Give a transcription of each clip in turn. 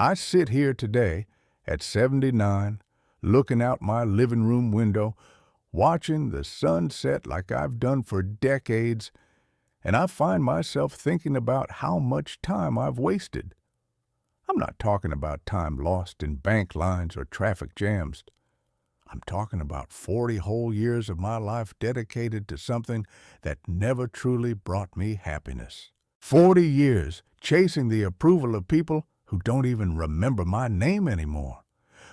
I sit here today at 79, looking out my living room window, watching the sun set like I've done for decades, and I find myself thinking about how much time I've wasted. I'm not talking about time lost in bank lines or traffic jams. I'm talking about 40 whole years of my life dedicated to something that never truly brought me happiness. 40 years chasing the approval of people who don't even remember my name anymore.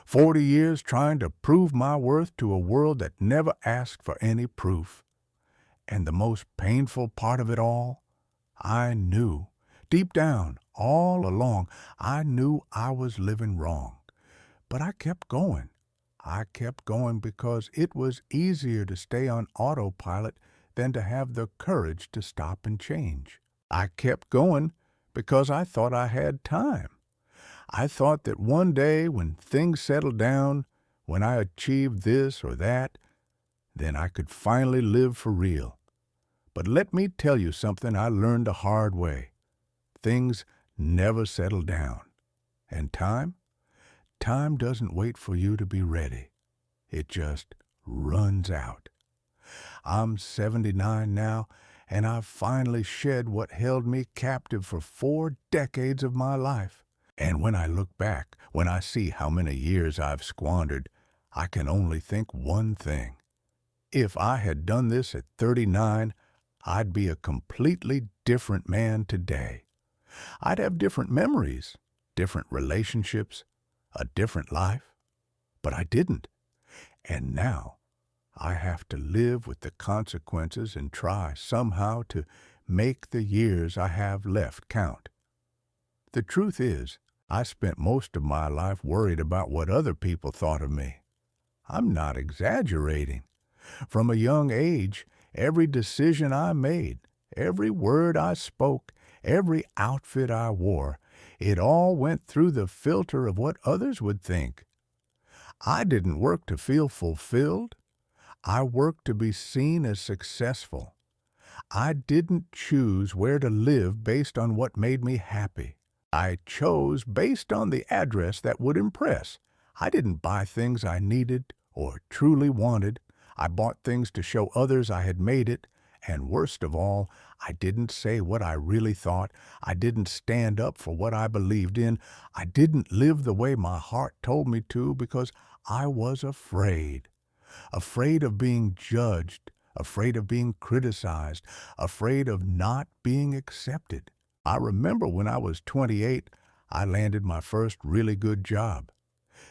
40 years trying to prove my worth to a world that never asked for any proof. And the most painful part of it all, I knew, deep down, all along, I knew I was living wrong. But I kept going. I kept going because it was easier to stay on autopilot than to have the courage to stop and change. I kept going because I thought I had time. I thought that one day when things settled down, when I achieved this or that, then I could finally live for real. But let me tell you something I learned the hard way. Things never settle down. And time? Time doesn't wait for you to be ready. It just runs out. I'm 79 now, and I've finally shed what held me captive for 4 decades of my life. And when I look back, when I see how many years I've squandered, I can only think one thing. If I had done this at 39, I'd be a completely different man today. I'd have different memories, different relationships, a different life. But I didn't. And now I have to live with the consequences and try somehow to make the years I have left count. The truth is, I spent most of my life worried about what other people thought of me. I'm not exaggerating. From a young age, every decision I made, every word I spoke, every outfit I wore, it all went through the filter of what others would think. I didn't work to feel fulfilled. I worked to be seen as successful. I didn't choose where to live based on what made me happy. I chose based on the address that would impress. I didn't buy things I needed or truly wanted. I bought things to show others I had made it. And worst of all, I didn't say what I really thought. I didn't stand up for what I believed in. I didn't live the way my heart told me to because I was afraid. Afraid of being judged, afraid of being criticized, afraid of not being accepted. I remember when I was 28, I landed my first really good job.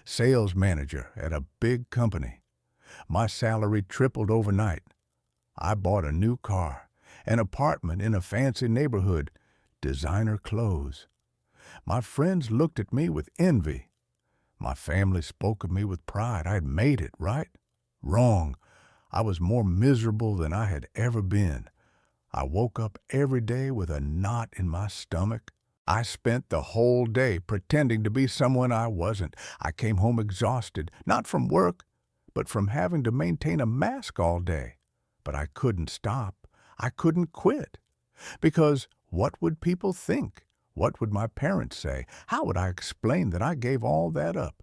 Sales manager at a big company. My salary tripled overnight. I bought a new car, an apartment in a fancy neighborhood, designer clothes. My friends looked at me with envy. My family spoke of me with pride. I had made it, right? Wrong. I was more miserable than I had ever been. I woke up every day with a knot in my stomach. I spent the whole day pretending to be someone I wasn't. I came home exhausted, not from work, but from having to maintain a mask all day. But I couldn't stop. I couldn't quit. Because what would people think? What would my parents say? How would I explain that I gave all that up?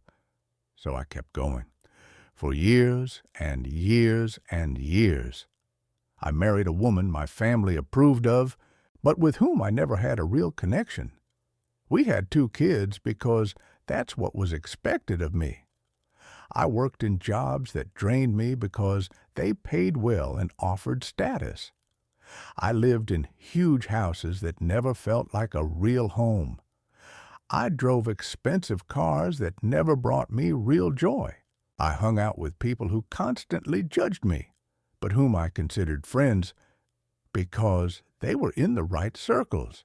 So I kept going. For years and years and years. I married a woman my family approved of, but with whom I never had a real connection. We had 2 kids because that's what was expected of me. I worked in jobs that drained me because they paid well and offered status. I lived in huge houses that never felt like a real home. I drove expensive cars that never brought me real joy. I hung out with people who constantly judged me, but whom I considered friends because they were in the right circles.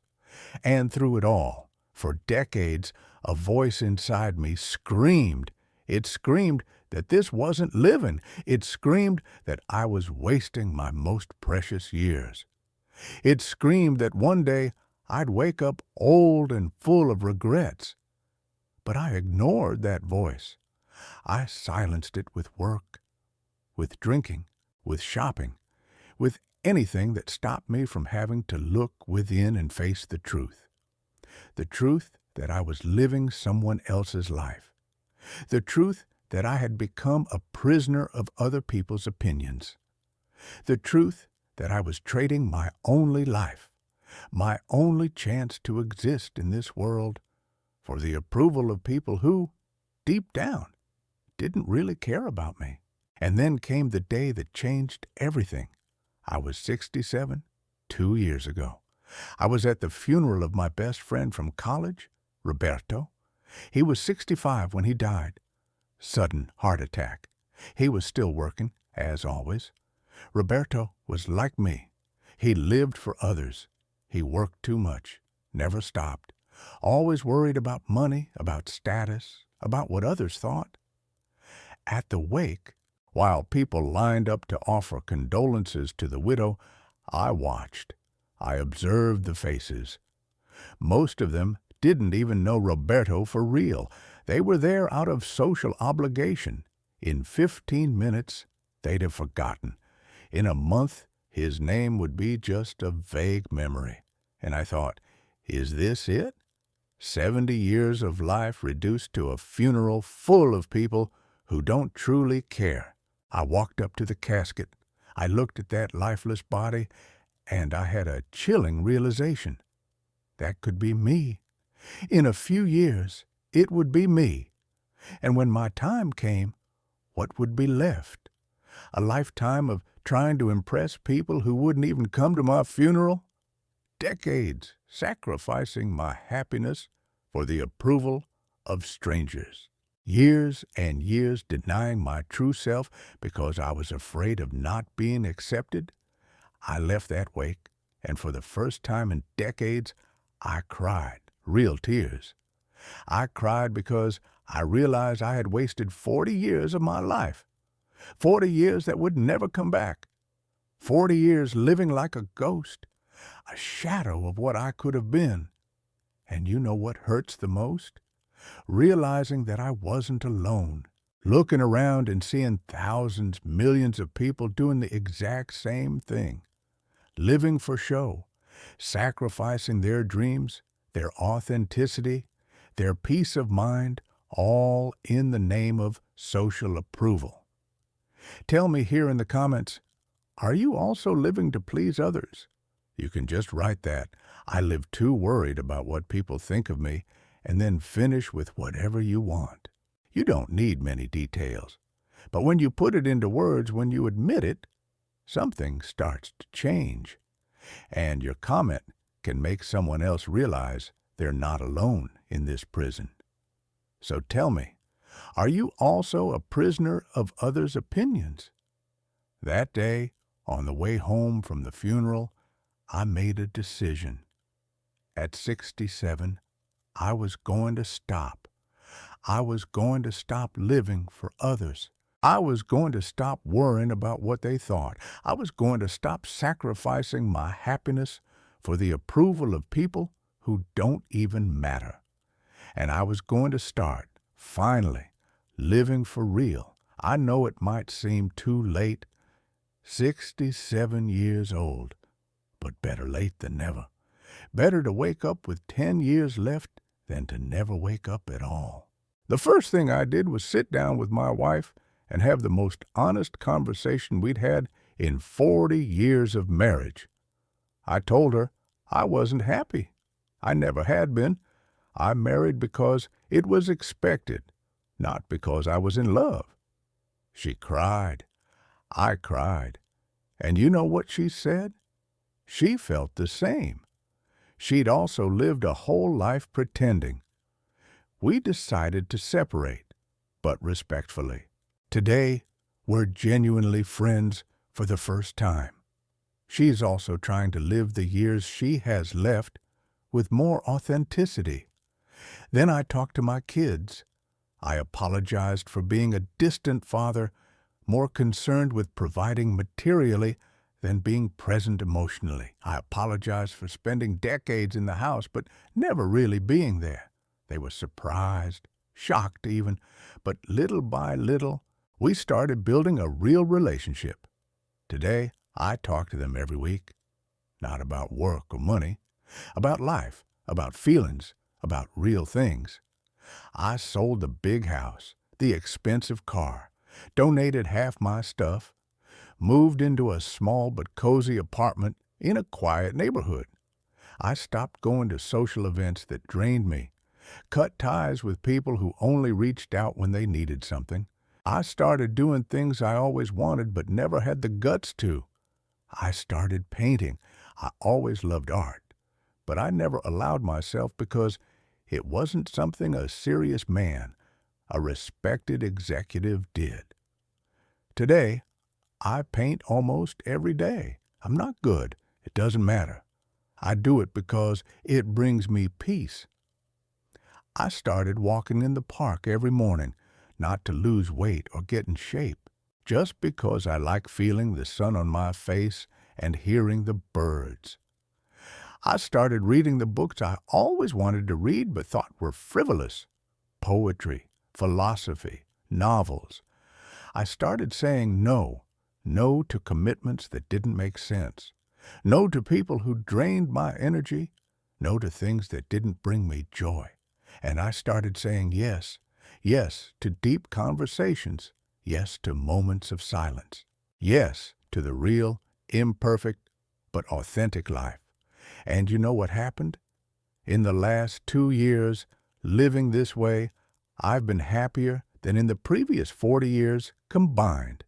And through it all, for decades, a voice inside me screamed. It screamed that this wasn't living. It screamed that I was wasting my most precious years. It screamed that one day I'd wake up old and full of regrets. But I ignored that voice. I silenced it with work, with drinking, with shopping, with anything that stopped me from having to look within and face the truth. The truth that I was living someone else's life. The truth that I had become a prisoner of other people's opinions. The truth that I was trading my only life, my only chance to exist in this world, for the approval of people who, deep down, didn't really care about me. And then came the day that changed everything. I was 67, 2 years ago. I was at the funeral of my best friend from college, Roberto. He was 65 when he died. Sudden heart attack. He was still working, as always. Roberto was like me. He lived for others. He worked too much, never stopped, always worried about money, about status, about what others thought. At the wake, while people lined up to offer condolences to the widow, I watched. I observed the faces. Most of them didn't even know Roberto for real. They were there out of social obligation. In 15 minutes, they'd have forgotten. In a month, his name would be just a vague memory. And I thought, is this it? 70 years of life reduced to a funeral full of people who don't truly care. I walked up to the casket. I looked at that lifeless body, and I had a chilling realization. That could be me. In a few years, it would be me. And when my time came, what would be left? A lifetime of trying to impress people who wouldn't even come to my funeral? Decades sacrificing my happiness for the approval of strangers. Years and years denying my true self because I was afraid of not being accepted. I left that wake, and for the first time in decades, I cried, real tears. I cried because I realized I had wasted 40 years of my life. 40 years that would never come back. 40 years living like a ghost, a shadow of what I could have been. And you know what hurts the most? Realizing that I wasn't alone. Looking around and seeing thousands, millions of people doing the exact same thing. Living for show, sacrificing their dreams, their authenticity, their peace of mind, all in the name of social approval. Tell me here in the comments, are you also living to please others? You can just write that. I live too worried about what people think of me, and then finish with whatever you want. You don't need many details. But when you put it into words, when you admit it, something starts to change. And your comment can make someone else realize they're not alone in this prison. So tell me, are you also a prisoner of others' opinions? That day, on the way home from the funeral, I made a decision. At 67, I was going to stop. I was going to stop living for others. I was going to stop worrying about what they thought. I was going to stop sacrificing my happiness for the approval of people who don't even matter. And I was going to start, finally, living for real. I know it might seem too late. 67 years old, but better late than never. Better to wake up with 10 years left than to never wake up at all. The first thing I did was sit down with my wife and have the most honest conversation we'd had in 40 years of marriage. I told her I wasn't happy. I never had been. I married because it was expected, not because I was in love. She cried. I cried. And you know what she said? She felt the same. She'd also lived a whole life pretending. We decided to separate, but respectfully. Today, we're genuinely friends for the first time. She's also trying to live the years she has left with more authenticity. Then I talked to my kids. I apologized for being a distant father, more concerned with providing materially than being present emotionally. I apologized for spending decades in the house, but never really being there. They were surprised, shocked even, but little by little, we started building a real relationship. Today, I talk to them every week. Not about work or money, about life, about feelings, about real things. I sold the big house, the expensive car, donated half my stuff, moved into a small but cozy apartment in a quiet neighborhood. I stopped going to social events that drained me, cut ties with people who only reached out when they needed something. I started doing things I always wanted but never had the guts to. I started painting. I always loved art, but I never allowed myself because it wasn't something a serious man, a respected executive did. Today, I paint almost every day. I'm not good. It doesn't matter. I do it because it brings me peace. I started walking in the park every morning, not to lose weight or get in shape, just because I like feeling the sun on my face and hearing the birds. I started reading the books I always wanted to read but thought were frivolous: poetry, philosophy, novels. I started saying no to commitments that didn't make sense, no to people who drained my energy, no to things that didn't bring me joy. And I started saying yes to deep conversations, yes to moments of silence, yes to the real, imperfect, but authentic life. And you know what happened? In the last 2 years, living this way, I've been happier than in the previous 40 years combined.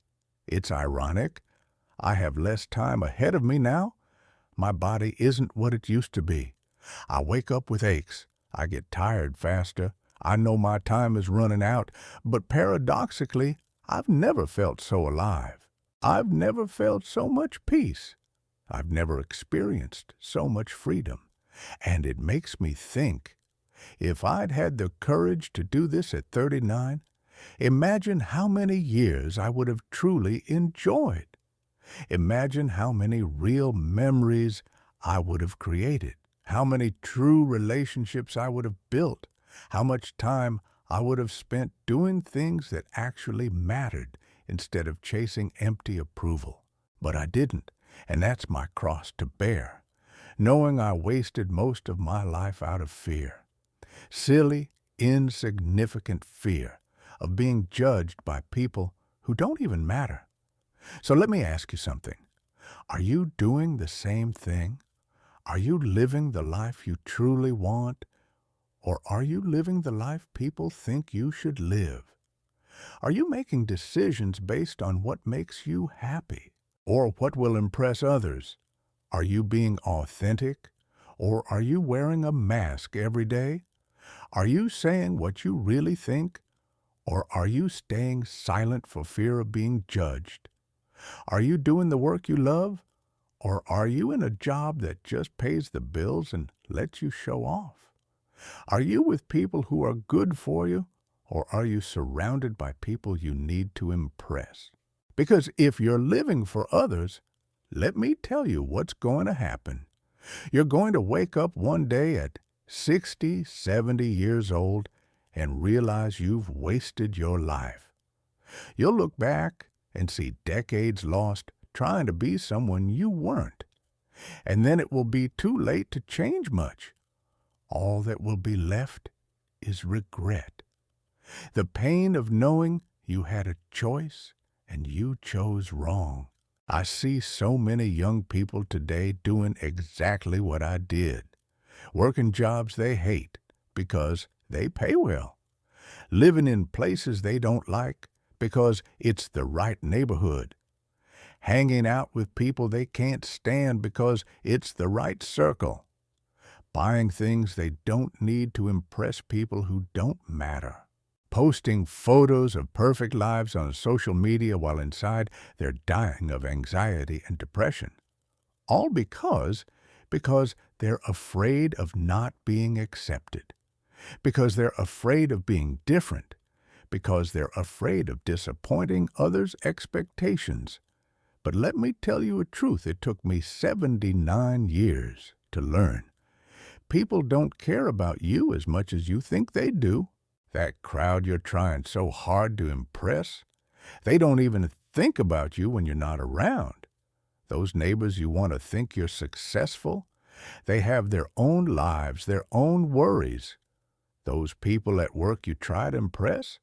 It's ironic. I have less time ahead of me now. My body isn't what it used to be. I wake up with aches. I get tired faster. I know my time is running out, but paradoxically, I've never felt so alive. I've never felt so much peace. I've never experienced so much freedom. And it makes me think, if I'd had the courage to do this at 39, imagine how many years I would have truly enjoyed. Imagine how many real memories I would have created, how many true relationships I would have built, how much time I would have spent doing things that actually mattered instead of chasing empty approval. But I didn't, and that's my cross to bear, knowing I wasted most of my life out of fear. Silly, insignificant fear of being judged by people who don't even matter. So let me ask you something. Are you doing the same thing? Are you living the life you truly want? Or are you living the life people think you should live? Are you making decisions based on what makes you happy or what will impress others? Are you being authentic, or are you wearing a mask every day? Are you saying what you really think, or are you staying silent for fear of being judged? Are you doing the work you love, or are you in a job that just pays the bills and lets you show off? Are you with people who are good for you, or are you surrounded by people you need to impress? Because if you're living for others, let me tell you what's going to happen. You're going to wake up one day at 60, 70 years old and realize you've wasted your life. You'll look back and see decades lost trying to be someone you weren't. And then it will be too late to change much. All that will be left is regret. The pain of knowing you had a choice and you chose wrong. I see so many young people today doing exactly what I did, working jobs they hate because they pay well, living in places they don't like because it's the right neighborhood, hanging out with people they can't stand because it's the right circle, buying things they don't need to impress people who don't matter, posting photos of perfect lives on social media while inside they're dying of anxiety and depression. All because they're afraid of not being accepted, because they're afraid of being different, because they're afraid of disappointing others' expectations. But let me tell you a truth it took me 79 years to learn. People don't care about you as much as you think they do. That crowd you're trying so hard to impress, they don't even think about you when you're not around. Those neighbors you want to think you're successful, they have their own lives, their own worries, Those people at work you try to impress?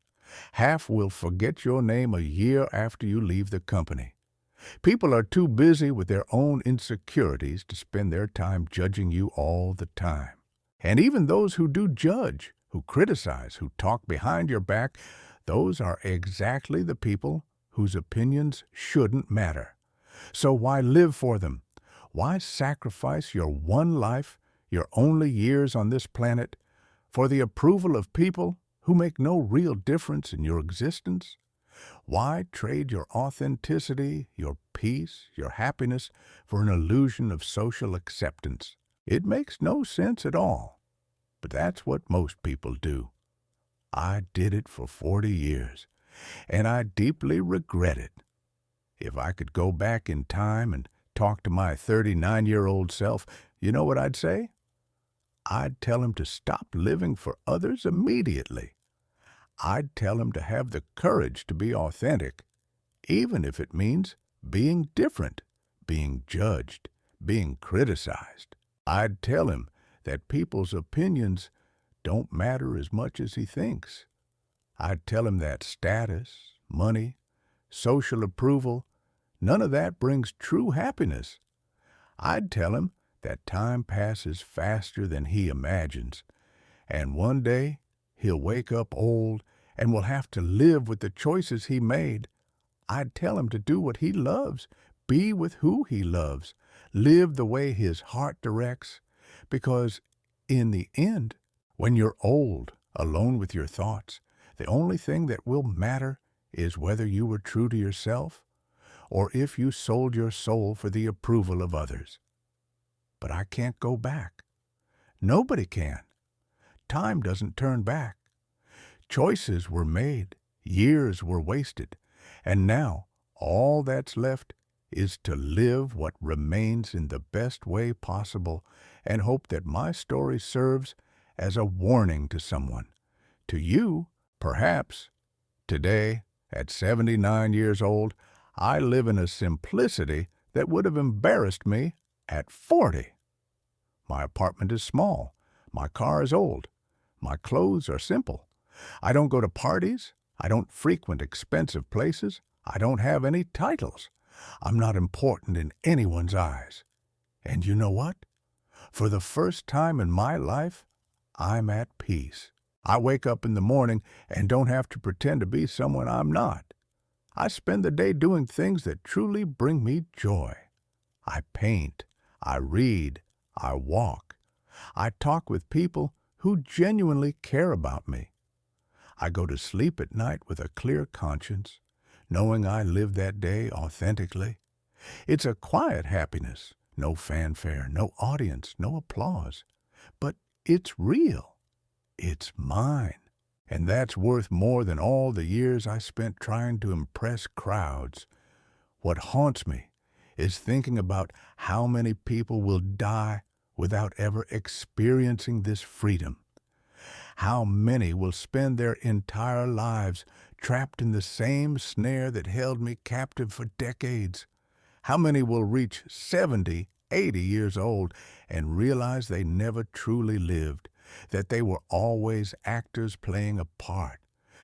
Half will forget your name a year after you leave the company. People are too busy with their own insecurities to spend their time judging you all the time. And even those who do judge, who criticize, who talk behind your back, those are exactly the people whose opinions shouldn't matter. So why live for them? Why sacrifice your one life, your only years on this planet, for the approval of people who make no real difference in your existence? Why trade your authenticity, your peace, your happiness for an illusion of social acceptance? It makes no sense at all, but that's what most people do. I did it for 40 years, and I deeply regret it. If I could go back in time and talk to my 39-year-old self, you know what I'd say? I'd tell him to stop living for others immediately. I'd tell him to have the courage to be authentic, even if it means being different, being judged, being criticized. I'd tell him that people's opinions don't matter as much as he thinks. I'd tell him that status, money, social approval, none of that brings true happiness. I'd tell him that time passes faster than he imagines, and one day he'll wake up old and will have to live with the choices he made. I'd tell him to do what he loves, be with who he loves, live the way his heart directs, because in the end, when you're old, alone with your thoughts, the only thing that will matter is whether you were true to yourself or if you sold your soul for the approval of others. But I can't go back. Nobody can. Time doesn't turn back. Choices were made, years were wasted, and now all that's left is to live what remains in the best way possible and hope that my story serves as a warning to someone. To you, perhaps. Today, at 79 years old, I live in a simplicity that would have embarrassed me at 40. My apartment is small. My car is old. My clothes are simple. I don't go to parties. I don't frequent expensive places. I don't have any titles. I'm not important in anyone's eyes. And you know what? For the first time in my life, I'm at peace. I wake up in the morning and don't have to pretend to be someone I'm not. I spend the day doing things that truly bring me joy. I paint. I read. I walk. I talk with people who genuinely care about me. I go to sleep at night with a clear conscience, knowing I lived that day authentically. It's a quiet happiness, no fanfare, no audience, no applause. But it's real. It's mine. And that's worth more than all the years I spent trying to impress crowds. What haunts me is thinking about how many people will die without ever experiencing this freedom. How many will spend their entire lives trapped in the same snare that held me captive for decades? How many will reach 70, 80 years old and realize they never truly lived, that they were always actors playing a part,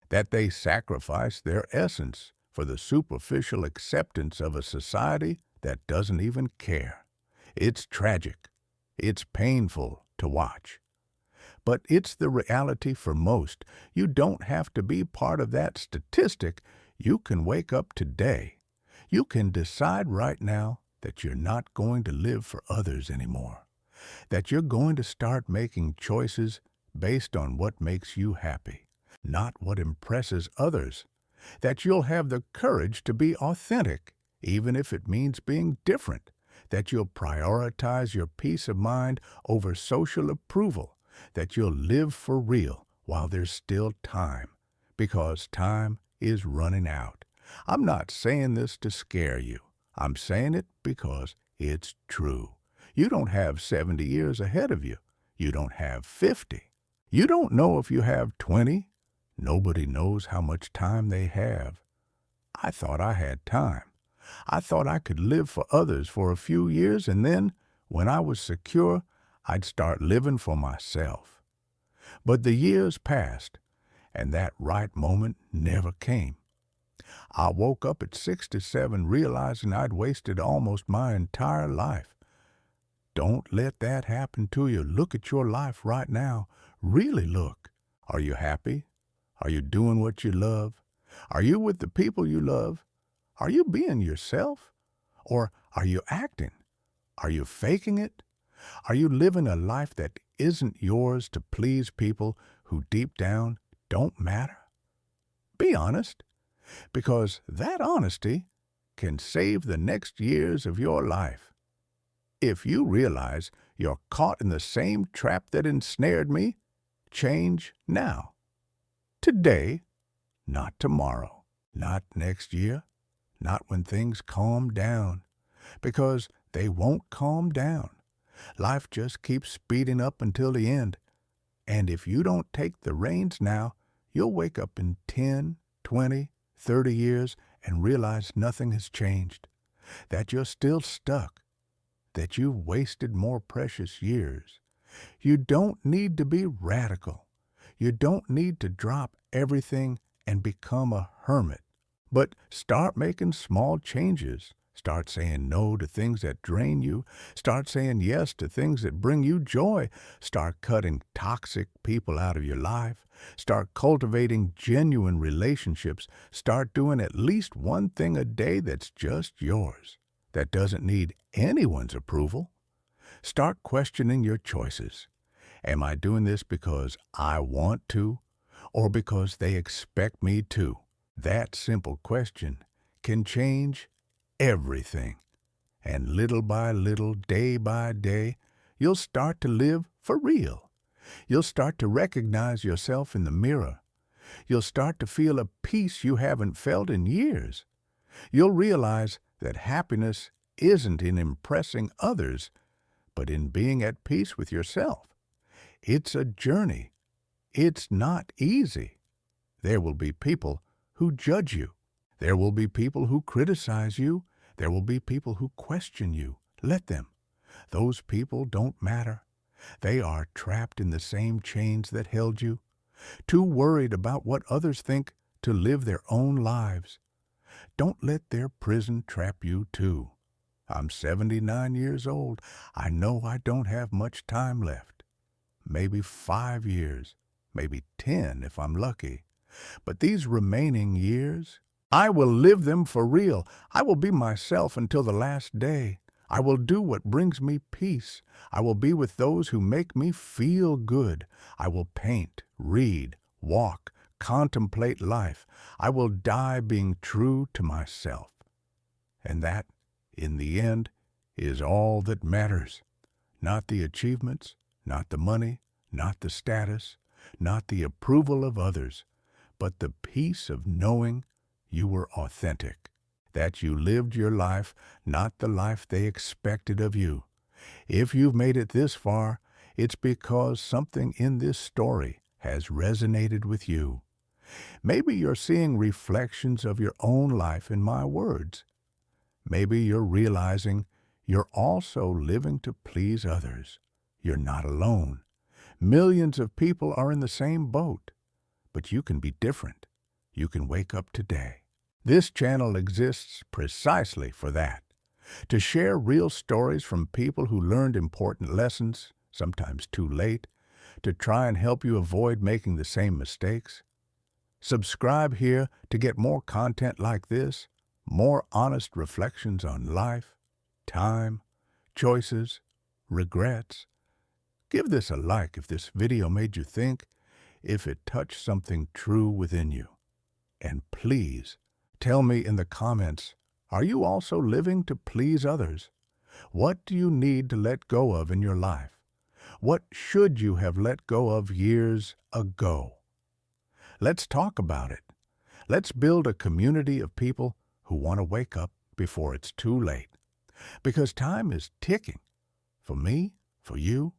that they sacrificed their essence for the superficial acceptance of a society that doesn't even care? It's tragic. It's painful to watch. But it's the reality for most. You don't have to be part of that statistic. You can wake up today. You can decide right now that you're not going to live for others anymore, that you're going to start making choices based on what makes you happy, not what impresses others, that you'll have the courage to be authentic, even if it means being different, that you'll prioritize your peace of mind over social approval, that you'll live for real while there's still time, because time is running out. I'm not saying this to scare you. I'm saying it because it's true. You don't have 70 years ahead of you. You don't have 50. You don't know if you have 20. Nobody knows how much time they have. I thought I had time. I thought I could live for others for a few years, and then, when I was secure, I'd start living for myself. But the years passed, and that right moment never came. I woke up at 67 realizing I'd wasted almost my entire life. Don't let that happen to you. Look at your life right now. Really look. Are you happy? Are you doing what you love? Are you with the people you love? Are you being yourself? Or are you acting? Are you faking it? Are you living a life that isn't yours to please people who deep down don't matter? Be honest, because that honesty can save the next years of your life. If you realize you're caught in the same trap that ensnared me, change now. Today, not tomorrow, not next year, not when things calm down, because they won't calm down. Life just keeps speeding up until the end. And if you don't take the reins now, you'll wake up in 10, 20, 30 years and realize nothing has changed, that you're still stuck, that you've wasted more precious years. You don't need to be radical. You don't need to drop everything and become a hermit. But start making small changes. Start saying no to things that drain you. Start saying yes to things that bring you joy. Start cutting toxic people out of your life. Start cultivating genuine relationships. Start doing at least one thing a day that's just yours, that doesn't need anyone's approval. Start questioning your choices. Am I doing this because I want to, or because they expect me to? That simple question can change everything. And little by little, day by day, you'll start to live for real. You'll start to recognize yourself in the mirror. You'll start to feel a peace you haven't felt in years. You'll realize that happiness isn't in impressing others, but in being at peace with yourself. It's a journey. It's not easy. There will be people who judge you. There will be people who criticize you. There will be people who question you. Let them. Those people don't matter. They are trapped in the same chains that held you, too worried about what others think to live their own lives. Don't let their prison trap you too. I'm 79 years old. I know I don't have much time left. Maybe 5 years, maybe 10 if I'm lucky. But these remaining years, I will live them for real. I will be myself until the last day. I will do what brings me peace. I will be with those who make me feel good. I will paint, read, walk, contemplate life. I will die being true to myself. And that, in the end, is all that matters. Not the achievements, not the money, not the status, not the approval of others, but the peace of knowing you were authentic, that you lived your life, not the life they expected of you. If you've made it this far, it's because something in this story has resonated with you. Maybe you're seeing reflections of your own life in my words. Maybe you're realizing you're also living to please others. You're not alone. Millions of people are in the same boat, but you can be different. You can wake up today. This channel exists precisely for that, to share real stories from people who learned important lessons, sometimes too late, to try and help you avoid making the same mistakes. Subscribe here to get more content like this, more honest reflections on life, time, choices, regrets. Give this a like if this video made you think, if it touched something true within you. And please, tell me in the comments, are you also living to please others? What do you need to let go of in your life? What should you have let go of years ago? Let's talk about it. Let's build a community of people who want to wake up before it's too late. Because time is ticking. For me, for you,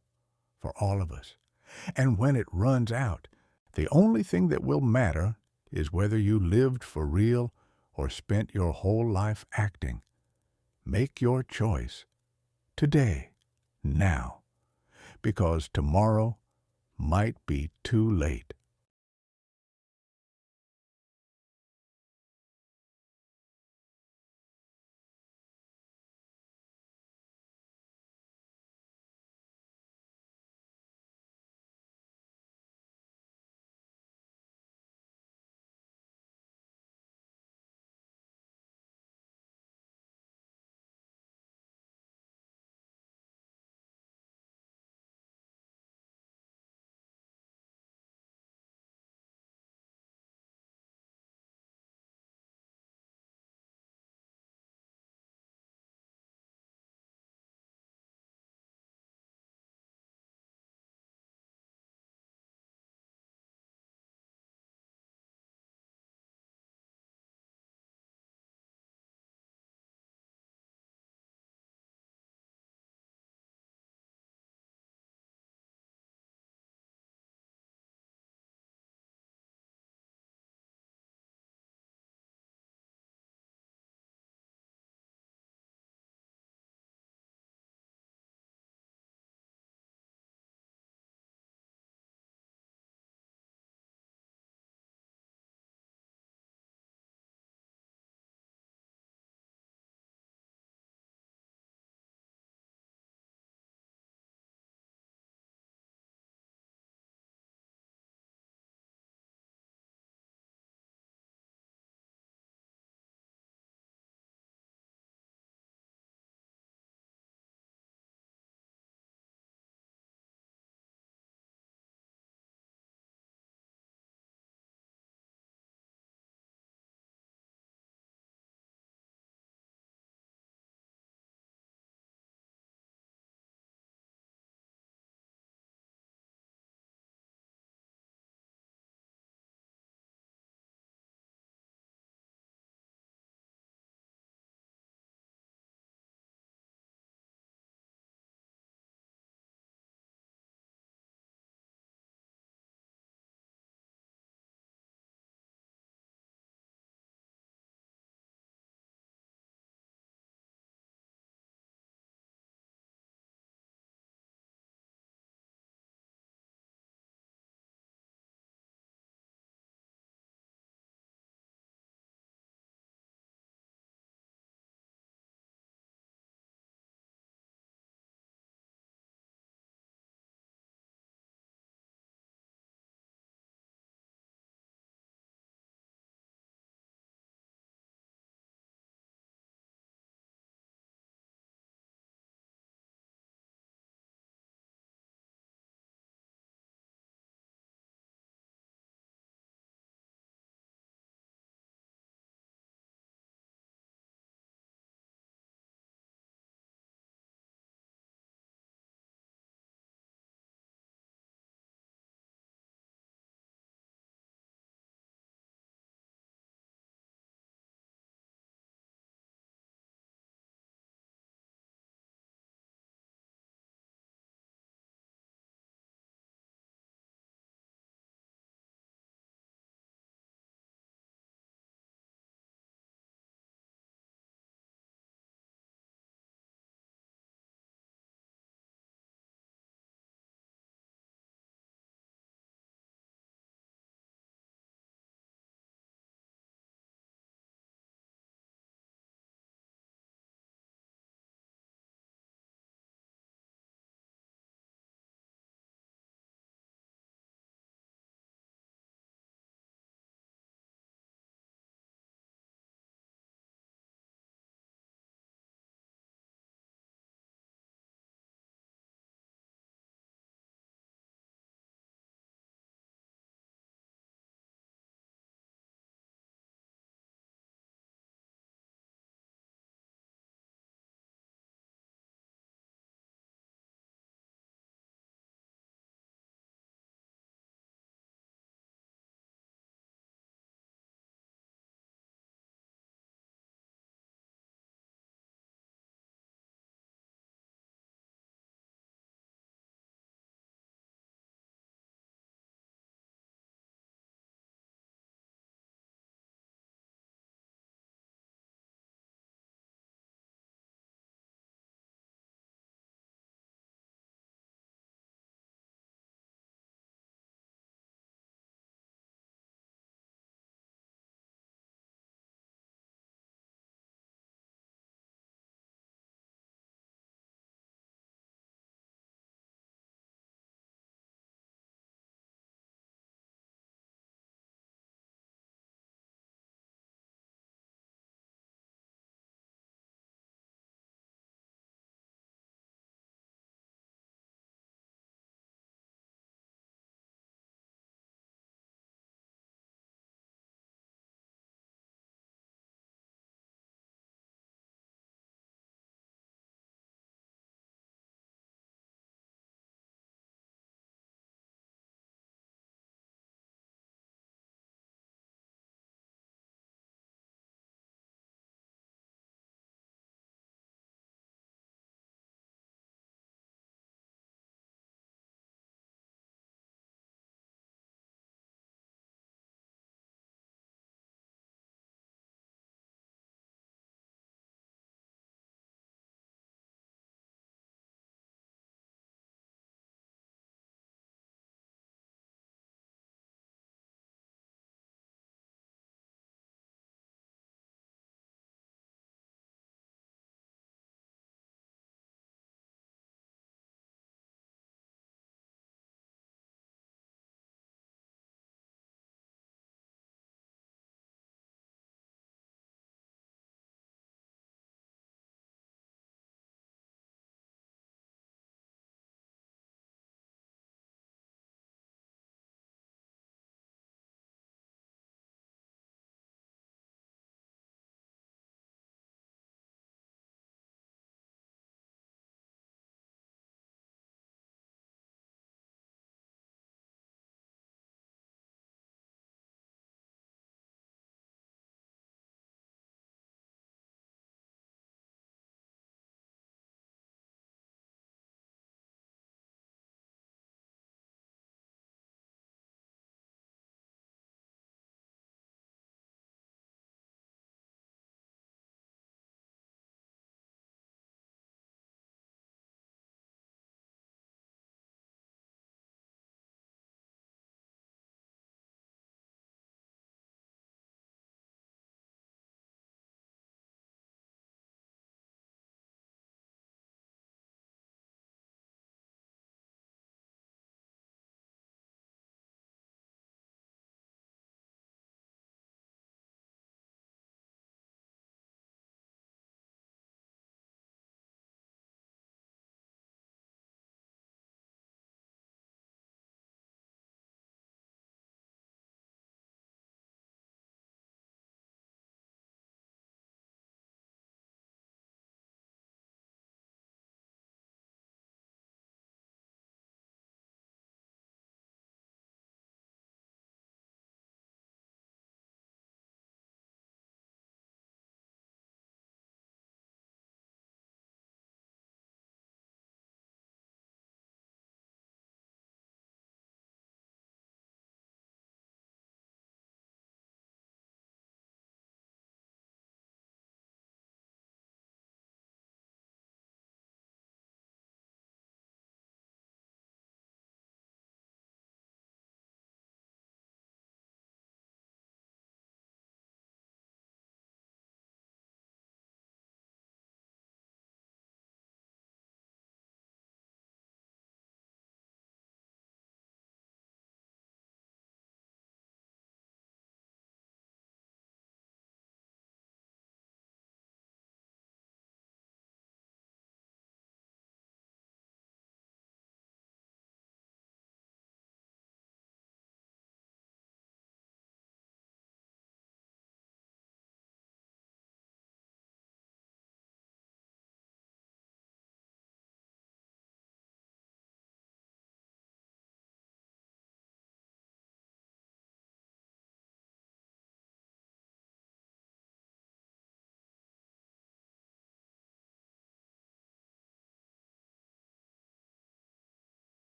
for all of us. And when it runs out, the only thing that will matter is whether you lived for real or spent your whole life acting. Make your choice today, now, because tomorrow might be too late.